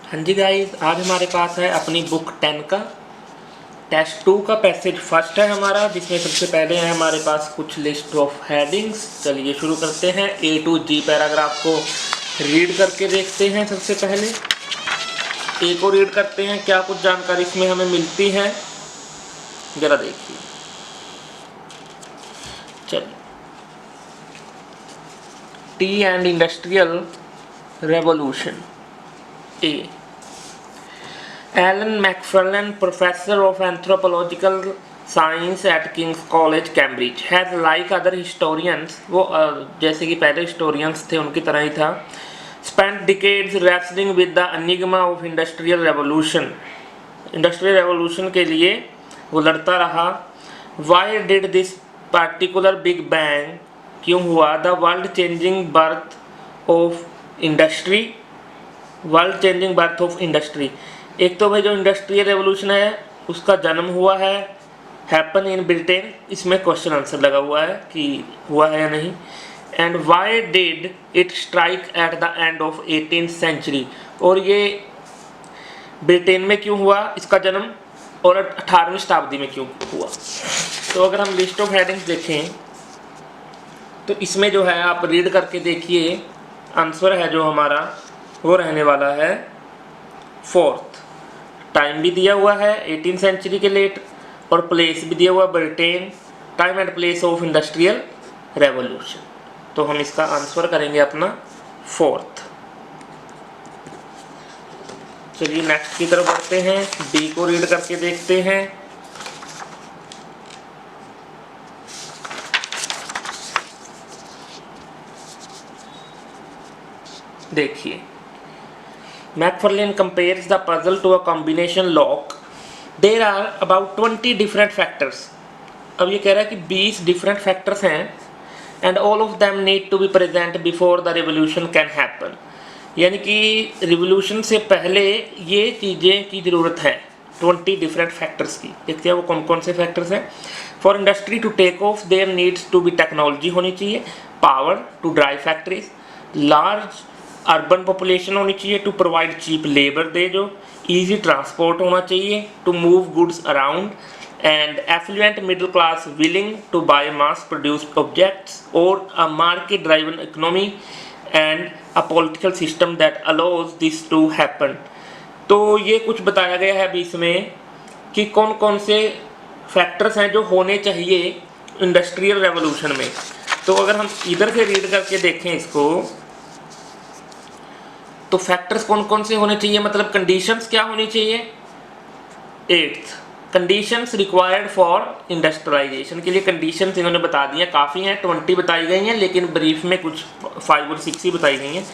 हाँ जी गाइस, आज हमारे पास है अपनी बुक 10 का टेस्ट 2 का पैसेज फर्स्ट है हमारा, जिसमें सबसे पहले है हमारे पास कुछ लिस्ट ऑफ हेडिंग्स। चलिए शुरू करते हैं। A to G पैराग्राफ को रीड करके देखते हैं। सबसे पहले A को रीड करते हैं, क्या कुछ जानकारी इसमें हमें मिलती है जरा देखिए। चलिए, T and industrial revolution. A. Alan Macfarlane, professor of anthropological science at King's College, Cambridge, has like other historians, वो जैसे कि पहले historians थे उनकी तरह ही था, spent decades wrestling with the enigma of industrial revolution. Industrial revolution के लिए वो लड़ता रहा। Why did this particular big bang, क्यों हुआ? The world changing birth of industry, world changing birth of industry. एक तो भाई जो इंडस्ट्रियल रेवोल्यूशन है उसका जन्म हुआ है, हैपन इन ब्रिटेन। इसमें क्वेश्चन आंसर लगा हुआ है कि हुआ है या नहीं। And why did it strike at the end of 18th century, और ये ब्रिटेन में क्यों हुआ इसका जन्म, और 18वीं शताब्दी में क्यों हुआ। तो अगर हम लिस्ट ऑफ हेडिंग्स देखें तो इसमें जो है आप रीड करके देखिए, आंसर है जो हमारा वो रहने वाला है 4th। टाइम भी दिया हुआ है 18th सेंचुरी के लेट, और प्लेस भी दिया हुआ Britain, time and place of industrial revolution. तो हम इसका आंसर करेंगे अपना 4th। चलिए नेक्स्ट की तरफ बढ़ते हैं। डी को रीड करके देखते हैं। देखिए, Macfarlane compares the puzzle to a combination lock. There are about 20 different factors. अब ये कह रहा है कि 20 different factors हैं, and all of them need to be present before the revolution can happen. यानी कि रिवोल्यूशन से पहले ये चीज़ें की ज़रूरत है 20 different factors की। देखते हैं वो कौन कौन से factors हैं। For industry to take off, there needs to be technology होनी चाहिए, power to drive factories, large urban population होनी चाहिए टू प्रोवाइड चीप लेबर दे, जो इजी ट्रांसपोर्ट होना चाहिए to move goods around, and affluent middle class willing to buy mass produced objects, और a market driven economy and a political system that allows this to happen. तो ये कुछ बताया गया है अभी इसमें कि कौन कौन से फैक्टर्स हैं जो होने चाहिए इंडस्ट्रियल रेवोल्यूशन में। तो अगर हम इधर से रीड करके देखें इसको, तो फैक्टर्स कौन कौन से होने चाहिए, मतलब कंडीशंस क्या होनी चाहिए। 8th, conditions required for industrialisation. के लिए कंडीशंस इन्होंने बता दी हैं, काफ़ी हैं, 20 बताई गई हैं, लेकिन ब्रीफ में कुछ 5 और 6 ही बताई गई हैं,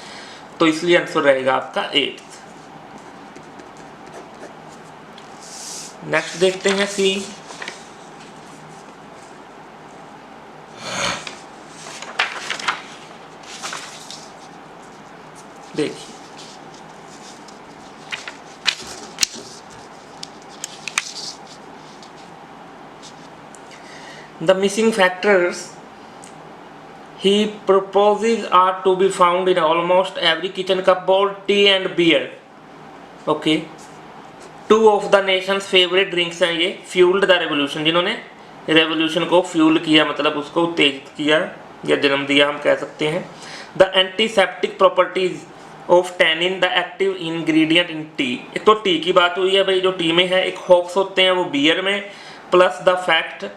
तो इसलिए आंसर रहेगा आपका 8th। नेक्स्ट देखते हैं सी। देखिए, the missing factors he proposes are to be found in almost every kitchen cupboard, tea and beer. Okay, 2 of the nation's favorite drinks हैं ये, fueled the revolution, जिन्होंने रेवोल्यूशन को फ्यूल किया, मतलब उसको उत्तेजित किया या जन्म दिया हम कह सकते हैं। The antiseptic properties of tannin, the active ingredient in tea। एक तो टी की बात हुई है भाई, जो टी में है, एक होप्स होते हैं वो बियर में, plus the fact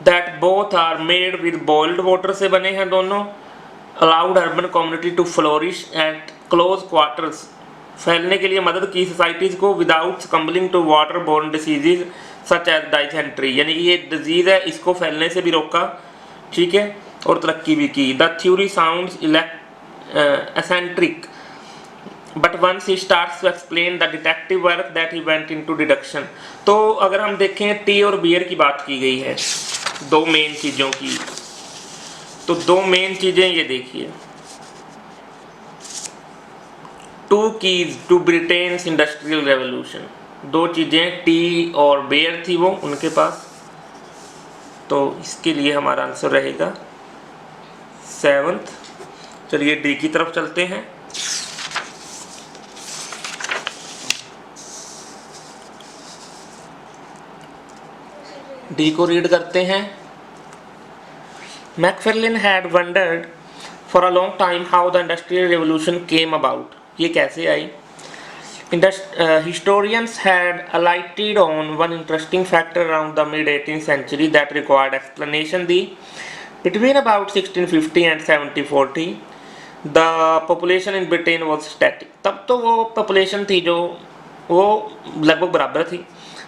that both are made with boiled water से बने हैं दोनों, allowed urban community to flourish at close quarters, फैलने के लिए मदद की सोसाइटीज़ को, without succumbing to water borne diseases such as dysentery, यानी ये डिजीज़ है इसको फैलने से भी रोका, ठीक है, और तरक्की भी की। The theory sounds eccentric but once he starts to explain the detective work that he went into deduction. तो अगर हम देखें टी और बियर की बात की गई है, 2 मेन चीज़ों की, तो 2 मेन चीज़ें ये देखिए, 2 keys to Britain's industrial revolution. 2 चीज़ें टी और बियर थी वो उनके पास, तो इसके लिए हमारा आंसर रहेगा 7th। चलिए डी की तरफ चलते हैं। डी को रीड करते हैं। Macfarlane had wondered for a long time how the industrial revolution came about, ये कैसे आई। Historians had alighted on one interesting factor around the mid-18th century that required explanation. Between about 1650 and 1740, the population in Britain was static. तब तो वो population थी जो वो लगभग बराबर थी।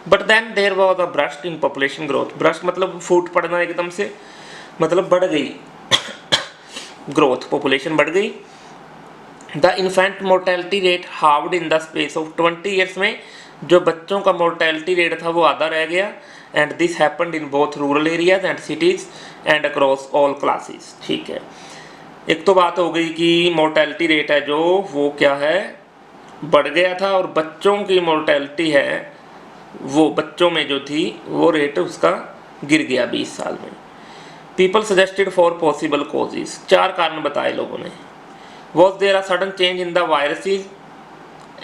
But then there was a burst in population growth. Burst मतलब फूट पड़ना एकदम से, मतलब बढ़ गई growth, population बढ़ गई। The infant mortality rate hard in the space of 20 years में जो बच्चों का मोर्टेलिटी रेट था वो आधा रह गया। And this happened in both rural areas and cities and across all classes. ठीक है, एक तो बात हो गई कि मोर्टेलिटी रेट है जो वो क्या है बढ़ गया था, और बच्चों की मोर्टेलिटी है वो बच्चों में जो थी वो रेट उसका गिर गया 20 साल में। People suggested for possible causes, 4 कारण बताए लोगों ने। Was there a sudden change in the viruses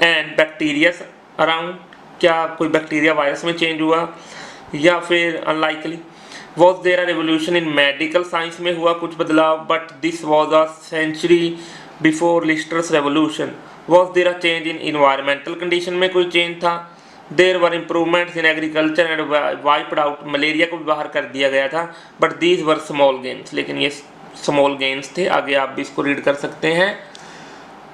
and bacteria around, क्या कोई बैक्टीरिया वायरस में चेंज हुआ, या फिर unlikely. Was there a revolution in medical science में हुआ कुछ बदलाव, but this was a century before Lister's revolution. Was there a change in environmental condition में कोई चेंज था। There were improvements in agriculture and wiped out, malaria को भी बाहर कर दिया गया था, but these were small gains, लेकिन ये स्मॉल गेन्स थे। आगे आप भी इसको रीड कर सकते हैं।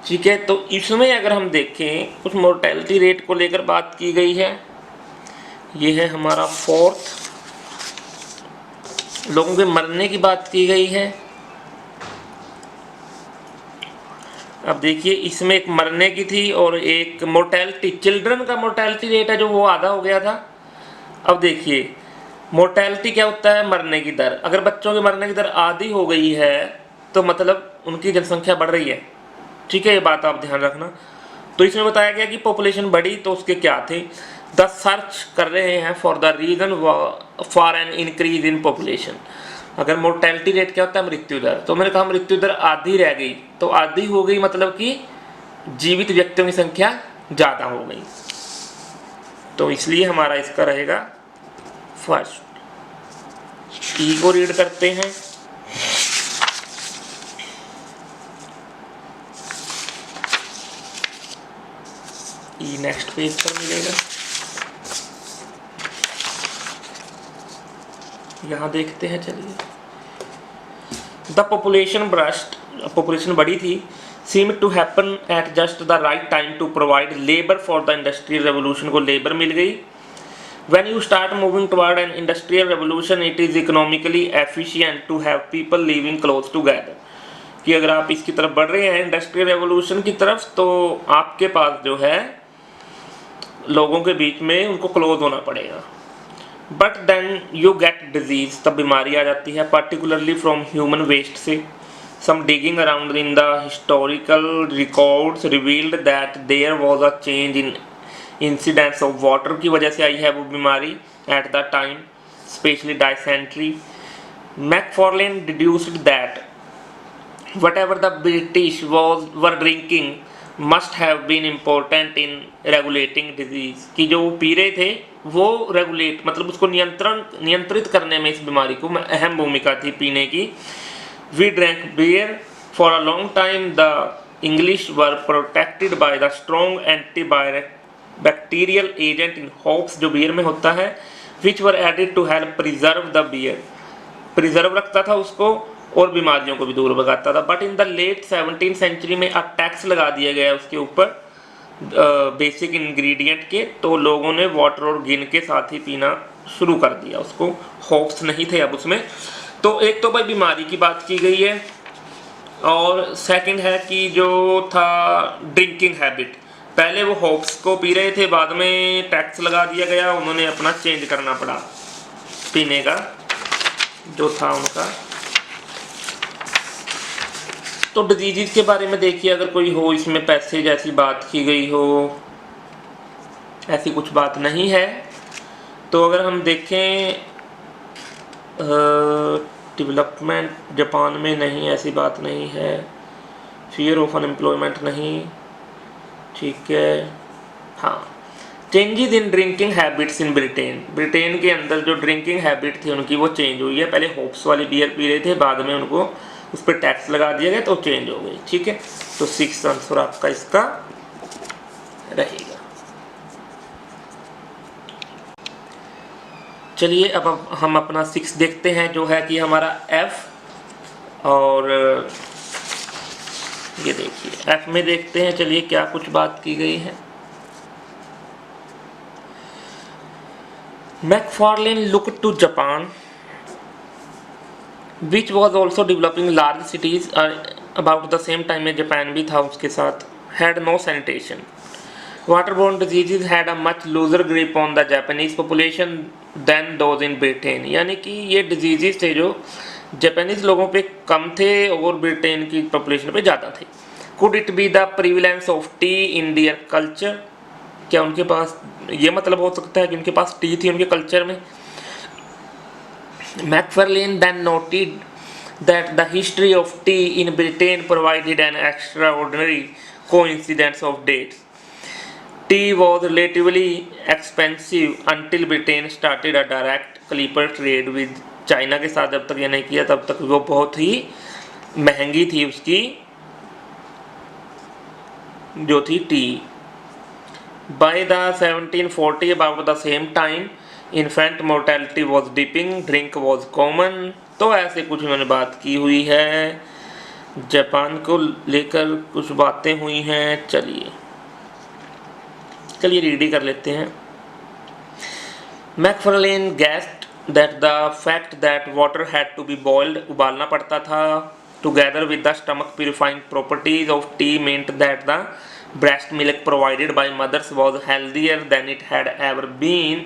ठीक है, तो इसमें अगर हम देखें कुछ मोर्टेलिटी रेट को लेकर बात की गई है। ये है हमारा 4th, लोगों के मरने की बात की गई है। अब देखिए इसमें एक मरने की थी और एक मोर्टेलिटी, चिल्ड्रन का मोर्टेलिटी रेट है जो वो आधा हो गया था। अब देखिए मोर्टेलिटी क्या होता है, मरने की दर। अगर बच्चों के मरने की दर आधी हो गई है तो मतलब उनकी जनसंख्या बढ़ रही है। ठीक है, ये बात आप ध्यान रखना। तो इसमें बताया गया कि पॉपुलेशन बढ़ी तो उसके क्या थे। द सर्च कर रहे हैं for the reason for an increase in population. अगर मोर्टेलिटी रेट क्या होता है, मृत्यु दर, तो मैंने कहा मृत्यु दर आधी रह गई, तो आधी हो गई मतलब कि जीवित व्यक्तियों की संख्या ज़्यादा हो गई। तो इसलिए हमारा इसका रहेगा फर्स्ट। ई को रीड करते हैं। ई नेक्स्ट पेज पर मिलेगा। यहां देखते हैं, चलिए। द पॉपुलेशन ब्रस्ट, पॉपुलेशन बढ़ी थी, seemed to happen at just the right time to provide labor for the industrial revolution को लेबर मिल गई। When you start moving toward an industrial revolution, it is economically efficient to have people living close together. कि अगर आप इसकी तरफ बढ़ रहे हैं इंडस्ट्रियल रेवोल्यूशन की तरफ, तो आपके पास जो है लोगों के बीच में उनको क्लोज होना पड़ेगा। But then you get disease, तब बीमारी आ जाती है, पर्टिकुलरली फ्रॉम ह्यूमन वेस्ट से। Some digging around in the historical records revealed that there was a change in incidents of water की वजह से आई है वो बीमारी at the time, specially dysentery. Macfarlane deduced that whatever the British were drinking must have been important in regulating disease, कि जो वो पी रहे थे वो रेगुलेट मतलब उसको नियंत्रित करने में इस बीमारी को अहम भूमिका थी पीने की। We drank beer for a long time. The English were protected by the strong antibacterial agent in hops, जो बियर में होता है, which were added to help preserve the beer, preserve रखता था उसको और बीमारियों को भी दूर भगाता था। But in the late 17th century में टैक्स लगा दिया गया उसके ऊपर बेसिक इंग्रेडिएंट के, तो लोगों ने वाटर और गिन के साथ ही पीना शुरू कर दिया उसको, होप्स नहीं थे अब उसमें। तो एक तो भाई बीमारी की बात की गई है, और सेकंड है कि जो था ड्रिंकिंग हैबिट, पहले वो होप्स को पी रहे थे, बाद में टैक्स लगा दिया गया, उन्होंने अपना चेंज करना पड़ा पीने का जो था उनका। तो डिजीज़ के बारे में देखिए, अगर कोई हो इसमें पैसे जैसी बात की गई हो, ऐसी कुछ बात नहीं है। तो अगर हम देखें डेवलपमेंट जापान में नहीं, ऐसी बात नहीं है। फियर ऑफ अनएम्प्लॉयमेंट नहीं, ठीक है। हाँ, changes in drinking habits in Britain, Britain के अंदर जो ड्रिंकिंग हैबिट थी उनकी वो चेंज हुई है। पहले होप्स वाली बियर पी रहे थे, बाद में उनको उस पर टैक्स लगा दिया गया तो चेंज हो गई। ठीक है, तो 6 आंसर आपका इसका रहेगा। चलिए अब हम अपना 6 देखते हैं जो है कि हमारा F, और ये देखिए F में देखते हैं चलिए क्या कुछ बात की गई है। मैकफार्लेन looked to Japan, which was also developing large cities about the same time में जापान भी था उसके साथ, had no sanitation. Waterborne diseases had a much looser grip on the Japanese population than those in Britain. यानी कि ये diseases थे जो जापानीज लोगों पे कम थे और ब्रिटेन की पॉपुलेशन पे ज़्यादा थे। Could it be the prevalence of tea in their culture? क्या उनके पास ये मतलब हो सकता है कि उनके पास टी थी उनके कल्चर में। Macfarlane then noted that the history of tea in Britain provided an extraordinary coincidence of dates. Tea was relatively expensive until Britain started a direct clipper trade with China के साथ जब तक ये नहीं किया तब तक वो बहुत ही महंगी थी उसकी जो थी T. By the 1740 about the same time infant mortality was dipping, drink was common। तो ऐसे कुछ उन्होंने बात की हुई है, जापान को लेकर कुछ बातें हुई हैं। चलिए रीड कर लेते हैं। Macfarlane guessed that the fact that water had to be boiled, उबालना पड़ता था, together with the stomach purifying properties of tea meant that the breast milk provided by mothers was healthier than it had ever been.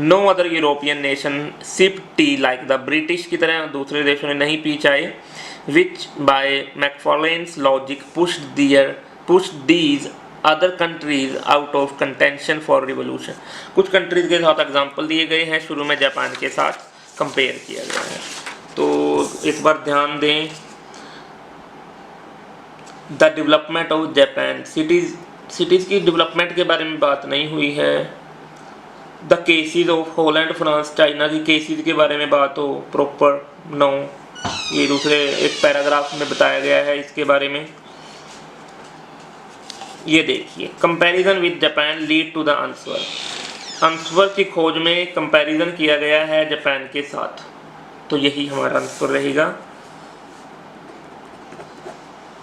No other European nation sipped tea like the British की तरह दूसरे देशों ने नहीं P चाय, which by Macfarlane's logic pushed these other countries out of contention for revolution। कुछ countries के साथ एग्जाम्पल दिए गए हैं, शुरू में जापान के साथ कंपेयर किया गया है। तो एक बार ध्यान दें, the development of Japan, cities की डेवलपमेंट के बारे में बात नहीं हुई है। The cases of Holland France China की केसेस के बारे में बात हो प्रॉपर नो, ये दूसरे एक पैराग्राफ में बताया गया है इसके बारे में। ये देखिए comparison with Japan lead to the answer, answer की खोज में कंपैरिजन किया गया है जापान के साथ, तो यही हमारा आंसर रहेगा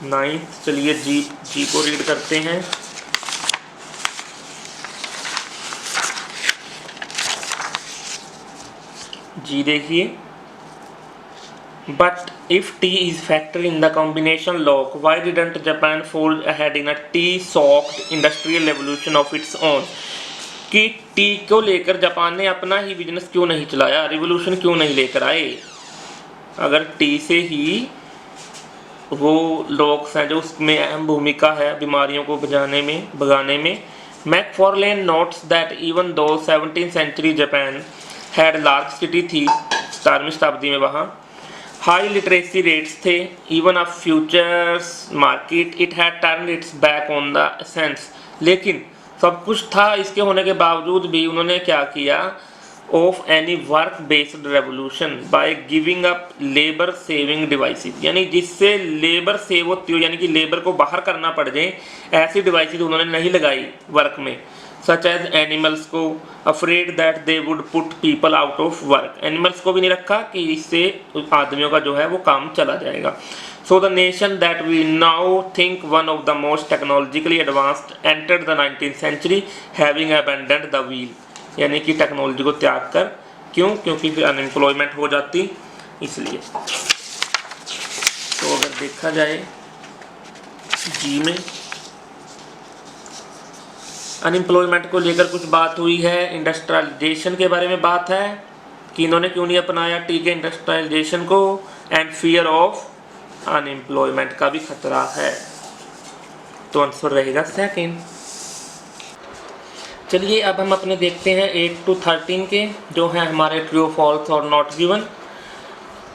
9। चलिए जी को रीड करते हैं। जी देखिए, but if T is factor in the combination lock Y didn't Japan fold ahead in a T socked industrial revolution of its own, कि टी को लेकर जापान ने अपना ही बिजनेस क्यों नहीं चलाया, रिवोल्यूशन क्यों नहीं लेकर आए। अगर टी से ही वो लॉक्स हैं जो उसमें अहम भूमिका है बीमारियों को भगाने में। मैकफार्लेन notes that even though 17th century Japan had large city थी, 17वीं शताब्दी में वहाँ हाई लिटरेसी रेट्स थे, even a futures market, it had turn its back on the essence. लेकिन सब कुछ था, इसके होने के बावजूद भी उन्होंने क्या किया, of any work based revolution by giving up labour saving devices, यानी जिससे लेबर सेव होती हो, यानी कि लेबर को बाहर करना पड़ जाए, ऐसी डिवाइसेस उन्होंने नहीं लगाई वर्क में। सच एज एनिमल्स को, afraid that they would put people out of work, animals को भी नहीं रखा कि इससे आदमियों का जो है वो काम चला जाएगा। So the nation that we now think one of the most technologically advanced entered the 19th century having abandoned the wheel, यानी कि टेक्नोलॉजी को त्याग कर, क्यों, क्योंकि फिर अनएम्प्लॉयमेंट हो जाती इसलिए। तो अगर देखा जाए जी में अनएम्प्लॉयमेंट को लेकर कुछ बात हुई है, इंडस्ट्रियलाइजेशन के बारे में बात है कि इन्होंने क्यों नहीं अपनाया टी के इंडस्ट्रियलाइजेशन को, एंड फियर ऑफ अनएम्प्लॉयमेंट का भी खतरा है, तो आंसर रहेगा सेकंड। चलिए अब हम अपने देखते हैं 8 to 13 के जो हैं हमारे ट्रू फॉल्स और नॉट गिवन।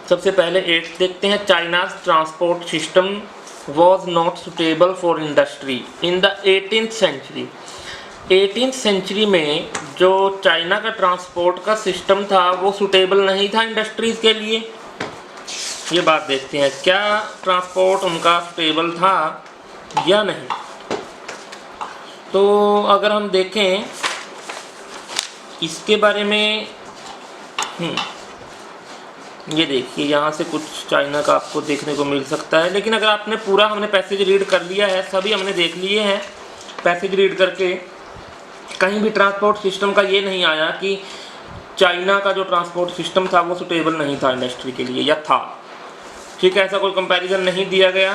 सबसे पहले 8 देखते हैं। China's transport system was not suitable for industry in the 18th century. 18th century में जो चाइना का ट्रांसपोर्ट का सिस्टम था वो सूटेबल नहीं था इंडस्ट्रीज़ के लिए। ये बात देखते हैं, क्या ट्रांसपोर्ट उनका सूटेबल था या नहीं। तो अगर हम देखें इसके बारे में, ये देखिए यहाँ से कुछ चाइना का आपको देखने को मिल सकता है। लेकिन अगर आपने पूरा, हमने पैसेज रीड कर लिया है, सभी हमने देख लिए हैं पैसेज रीड करके, कहीं भी ट्रांसपोर्ट सिस्टम का ये नहीं आया कि चाइना का जो ट्रांसपोर्ट सिस्टम था वो सूटेबल नहीं था इंडस्ट्री के लिए, या था। ठीक है, ऐसा कोई कंपैरिजन नहीं दिया गया।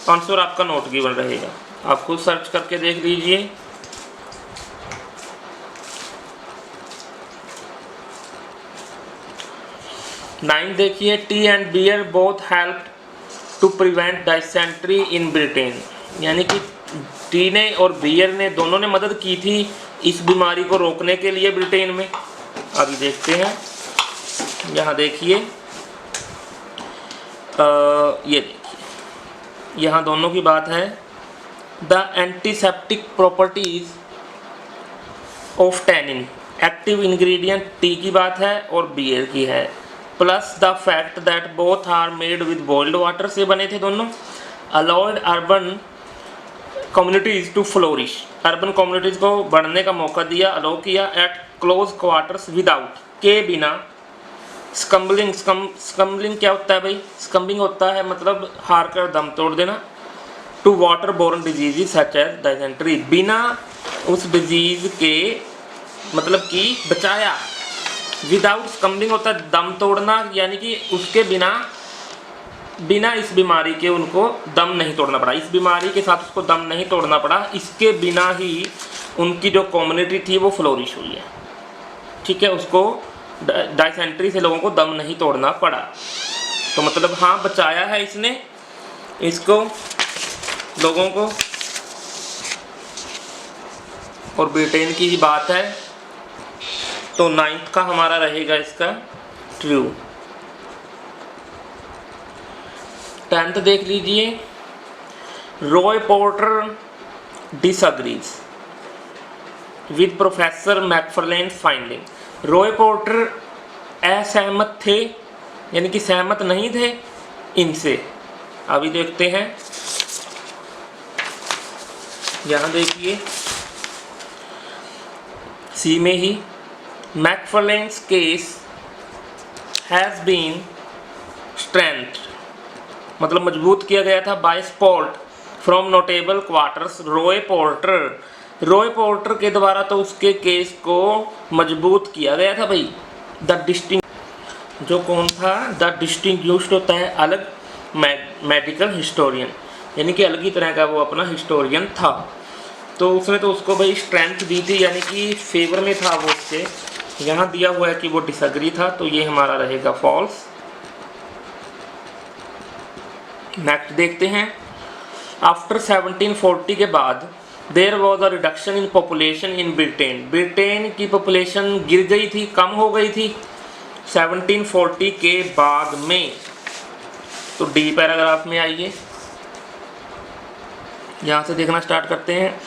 आंसर आपका नोट गिवन रहेगा, आप खुद सर्च करके देख लीजिए। नाइन देखिए, tea and beer both help to prevent dysentery in Britain. यानी कि टी ने और बियर ने, दोनों ने मदद की थी इस बीमारी को रोकने के लिए ब्रिटेन में। अभी देखते हैं, यहाँ देखिए, ये देखिए, यहाँ दोनों की बात है। The antiseptic properties of tannin, active ingredient tea की बात है और बियर की है, plus the fact that both are made with boiled water से बने थे दोनों, allowed urban communities to flourish, urban communities को बढ़ने का मौका दिया, अलाउ किया, एट क्लोज क्वार्टर्स विदाउट, के बिना, स्कम्बलिंग, स्कम्बलिंग क्या होता है भाई, स्कम्बिंग होता है मतलब हार कर दम तोड़ देना, to water borne disease such as dysentery, बिना उस डिजीज़ के मतलब कि बचाया। विदाउट स्कम्बिंग होता है दम तोड़ना, यानी कि उसके बिना इस बीमारी के उनको दम नहीं तोड़ना पड़ा, इस बीमारी के साथ उसको दम नहीं तोड़ना पड़ा, इसके बिना ही उनकी जो कम्युनिटी थी वो फ्लोरिश हुई है। ठीक है, उसको डाइसेंट्री से लोगों को दम नहीं तोड़ना पड़ा। तो मतलब हाँ, बचाया है इसने इसको, लोगों को। और ब्रिटेन की ही बात है, तो 9th का हमारा रहेगा इसका ट्रू। 10th देख लीजिए, Roy porter disagrees with professor मैकफार्लेन finding. Roy porter असहमत थे, यानी कि सहमत नहीं थे इनसे। अभी देखते हैं, यहाँ देखिए सी में ही, Macfarlane's case has been strength, मतलब मजबूत किया गया था, by support from notable quarters Roy Porter. Roy Porter के द्वारा तो उसके केस को मजबूत किया गया था भाई। द डिस्टिंग, जो कौन था, द डिस्टिंग्विश्ड होता है अलग, मेडिकल हिस्टोरियन, यानी कि अलग ही तरह का वो अपना हिस्टोरियन था। तो उसने तो उसको भाई स्ट्रेंथ दी थी, यानी कि फेवर में था वो उससे। यहाँ दिया हुआ है कि वो डिसएग्री था, तो ये हमारा रहेगा फॉल्स। नेक्स्ट देखते हैं, आफ्टर 1740 के बाद there was a reduction in population in Britain. Britain की पॉपुलेशन गिर गई थी, कम हो गई थी 1740 के बाद में। तो डी पैराग्राफ में आइए, यहाँ से देखना स्टार्ट करते हैं।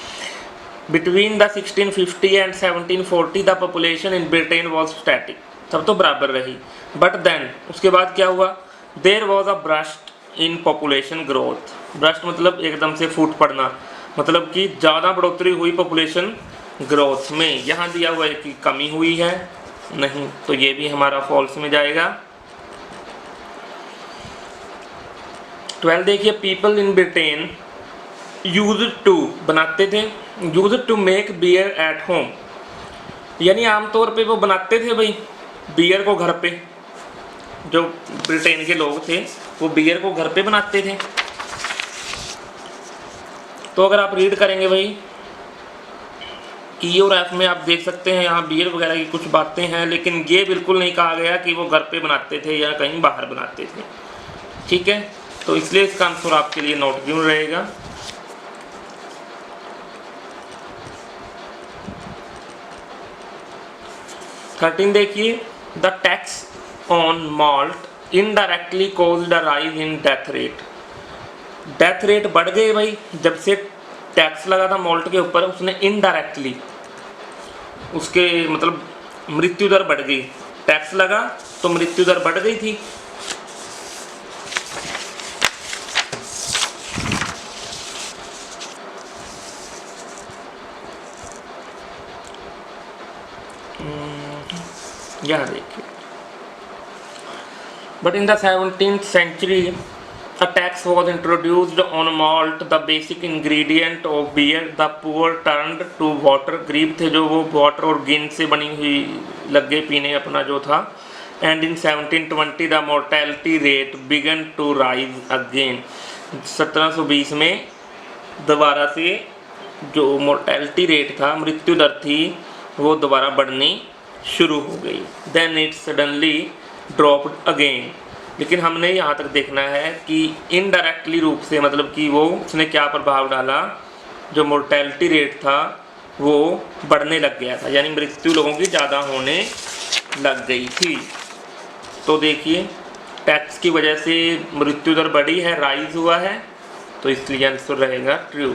Between the 1650 and 1740 the population in Britain was static, तब तो बराबर रही। बट देन उसके बाद क्या हुआ, there was a burst in population growth. Burst मतलब एकदम से फूट पड़ना, मतलब कि ज़्यादा बढ़ोतरी हुई पॉपुलेशन ग्रोथ में। यहाँ दिया हुआ है कि कमी हुई है, नहीं, तो ये भी हमारा फॉल्स में जाएगा। 12 देखिए, people in Britain used to, बनाते थे, used to make beer at home, यानी आमतौर पे वो बनाते थे भाई बियर को घर पे। जो ब्रिटेन के लोग थे वो बियर को घर पे बनाते थे। तो अगर आप रीड करेंगे भाई ई और एफ में, आप देख सकते हैं यहाँ बियर वगैरह की कुछ बातें हैं, लेकिन ये बिल्कुल नहीं कहा गया कि वो घर पे बनाते थे या कहीं बाहर बनाते थे। ठीक है, तो इसलिए इसका आंसर आपके लिए नोट गिवन रहेगा। थर्टीन देखिए, the tax on malt indirectly caused a rise in death rate. Death rate बढ़ गए भाई, जब से टैक्स लगा था मॉल्ट के ऊपर, उसने इनडायरेक्टली, उसके मतलब मृत्यु दर बढ़ गई। टैक्स लगा तो मृत्यु दर बढ़ गई थी। यह देखिए, but in the 17th century a tax was introduced on malt, the basic ingredient of beer. The poor turned to water, गरीब थे जो वो वाटर और गिन से बनी हुई लग गए पीने अपना जो था। And in 1720 the mortality rate began to rise again. 1720 में दोबारा से जो मोर्टेलिटी रेट था, मृत्यु दर थी, वो दोबारा बढ़नी शुरू हो गई। Then it suddenly dropped again. लेकिन हमने यहाँ तक देखना है कि इनडायरेक्टली रूप से, मतलब कि वो उसने क्या प्रभाव डाला, जो मोर्टेलिटी रेट था वो बढ़ने लग गया था, यानी मृत्यु लोगों की ज़्यादा होने लग गई थी। तो देखिए टैक्स की वजह से मृत्यु दर बढ़ी है, राइज हुआ है, तो इसलिए आंसर रहेगा ट्रू।